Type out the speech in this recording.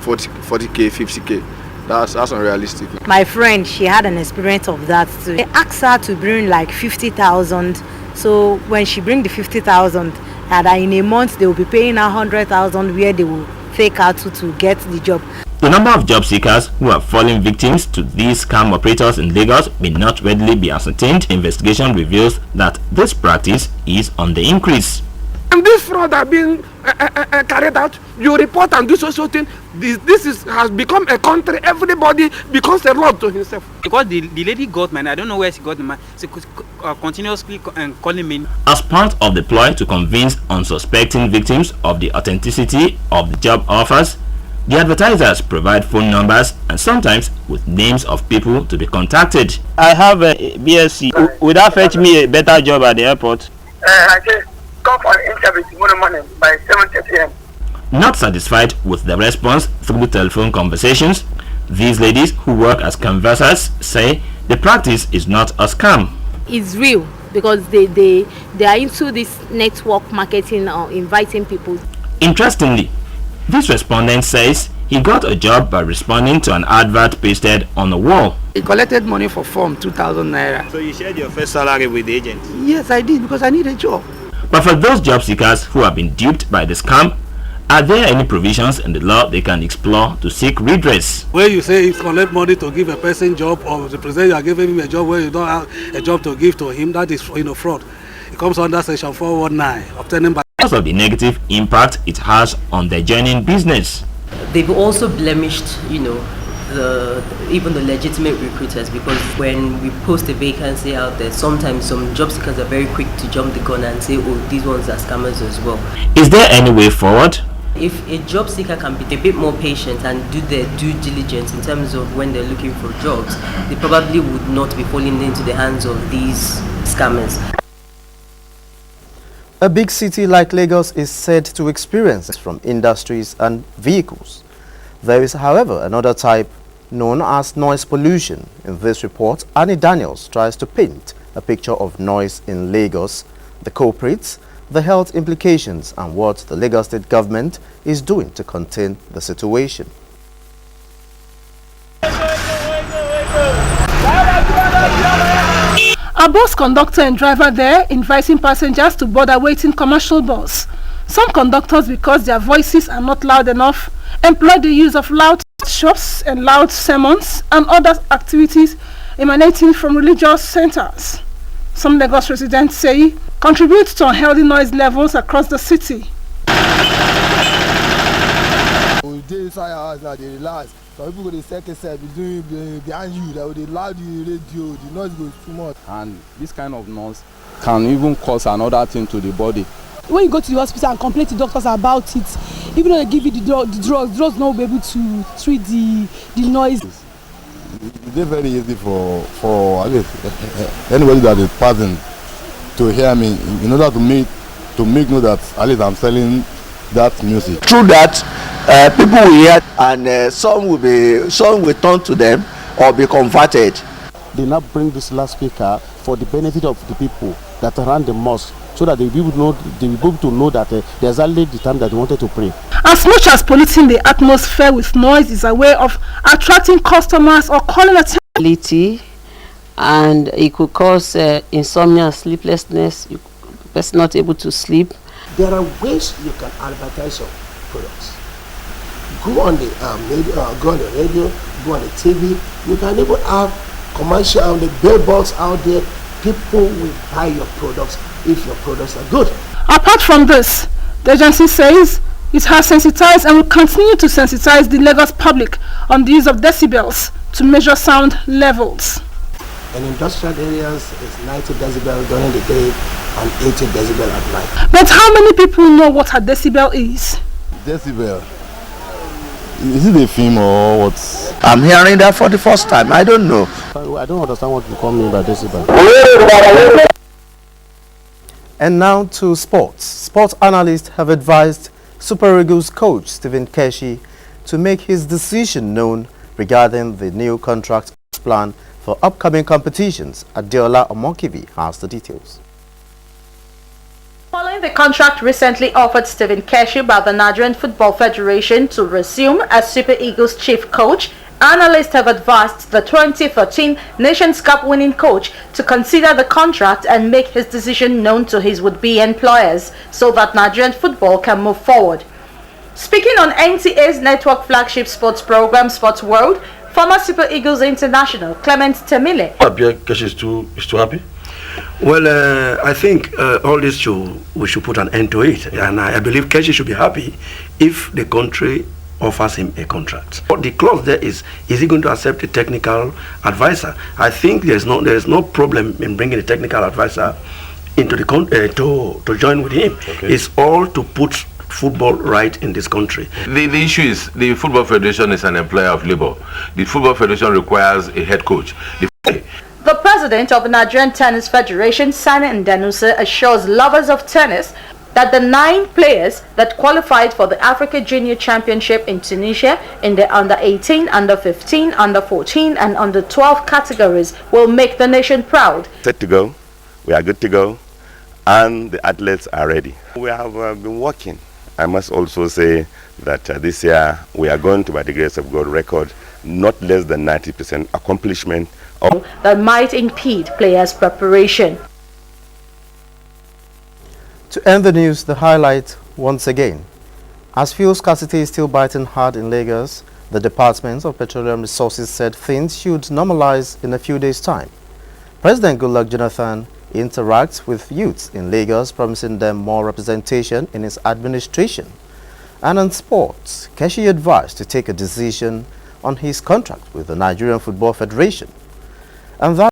40k, 50k. That's unrealistic. My friend, she had an experience of that too. They asked her to bring like 50,000. So when she bring the 50,000, and in a month they will be paying her 100,000 where they will fake her to get the job. The number of job seekers who are falling victims to these scam operators in Lagos may not readily be ascertained. Investigation reveals that this practice is on the increase. And this fraud are being carried out. You report and do so thing. This has become a country. Everybody becomes a law to himself. Because the lady got mine. I don't know where she got the man. She continuously calling me. As part of the ploy to convince unsuspecting victims of the authenticity of the job offers, the advertisers provide phone numbers and sometimes with names of people to be contacted. I have a BSc. Would that fetch me a better job at the airport? I just come for an interview tomorrow morning by 7:30 a.m. Not satisfied with the response through telephone conversations, these ladies who work as canvassers say the practice is not a scam. It's real because they are into this network marketing or inviting people. Interestingly, this respondent says he got a job by responding to an advert pasted on a wall. He collected money for form 2,000 naira. So you shared your first salary with the agent? Yes, I did because I need a job. But for those job seekers who have been duped by the scam, are there any provisions in the law they can explore to seek redress? Where you say you collect money to give a person job, or the president you are giving him a job where you don't have a job to give to him, that is fraud. It comes under section 419, obtaining by Because of the negative impact it has on their joining business. They've also blemished, even the legitimate recruiters, because when we post a vacancy out there, sometimes some job seekers are very quick to jump the gun and say, oh, these ones are scammers as well. Is there any way forward? If a job seeker can be a bit more patient and do their due diligence in terms of when they're looking for jobs, they probably would not be falling into the hands of these scammers. A big city like Lagos is said to experience from industries and vehicles. There is, however, another type known as noise pollution. In this report, Annie Daniels tries to paint a picture of noise in Lagos, the culprits, the health implications, and what the Lagos State government is doing to contain the situation. A bus conductor and driver there inviting passengers to board a waiting commercial bus. Some conductors, because their voices are not loud enough, employ the use of loud shops and loud sermons and other activities emanating from religious centers. Some Lagos residents say contributes to unhealthy noise levels across the city. Some people go to second set behind you, that they loud the radio, the noise goes too much. And this kind of noise can even cause another thing to the body. When you go to the hospital and complain to doctors about it, even though they give you the drugs not be able to treat the noise. It's very easy for anybody that is passing to hear me, in order to make know that at least I'm selling that music. Through that, people will hear, and some will turn to them or be converted. They now bring this loudspeaker for the benefit of the people that are around the mosque, so that they will be able to know that there's only the time that they wanted to pray. As much as polluting the atmosphere with noise is a way of attracting customers or calling attention, and it could cause insomnia and sleeplessness, person not able to sleep. There are ways you can advertise your products. Go on the radio, go on the TV. You can even have commercial on the billboards out there. People will buy your products if your products are good. Apart from this, the agency says it has sensitized and will continue to sensitize the Lagos public on the use of decibels to measure sound levels. In industrial areas, it's 90 decibel during the day and 80 decibel at night. But how many people know what a decibel is? Decibel? Is it a film or what? I'm hearing that for the first time. I don't know. I don't understand what you call me by decibel. And now to sports. Sports analysts have advised Super Eagles coach Stephen Keshi to make his decision known regarding the new contract plan for upcoming competitions. Adeola Omokivi has the details. Following Following the contract recently offered Stephen Keshi by the Nigerian Football Federation to resume as Super Eagles chief coach, analysts have advised the 2013 Nations Cup winning coach to consider the contract and make his decision known to his would-be employers so that Nigerian football can move forward. Speaking on NTA's network flagship sports program Sports World, former Super Eagles international Clement Temile. Keshi is too happy. Well, I think all this we should put an end to it, and I believe Keshi should be happy if the country offers him a contract. But the clause there is he going to accept a technical advisor? I think there is no problem in bringing a technical advisor into the to join with him. Okay. It's all to put football right in this country. The issue is the Football Federation is an employer of labor. The Football Federation requires a head coach. The president of the Nigerian Tennis Federation, Sani Ndanusa, assures lovers of tennis that the 9 players that qualified for the Africa Junior Championship in Tunisia in the under 18, under 15, under 14 and under 12 categories will make the nation proud. Set to go, we are good to go, and the athletes are ready. We have been working. I must also say that this year we are going to, by the grace of God, record not less than 90% accomplishment that might impede players' preparation. To end the news, the highlight once again. As fuel scarcity is still biting hard in Lagos, the Department of Petroleum Resources said things should normalize in a few days' time. President Goodluck Jonathan interacts with youths in Lagos, promising them more representation in his administration. And on sports, Keshi advised to take a decision on his contract with the Nigerian Football Federation. And that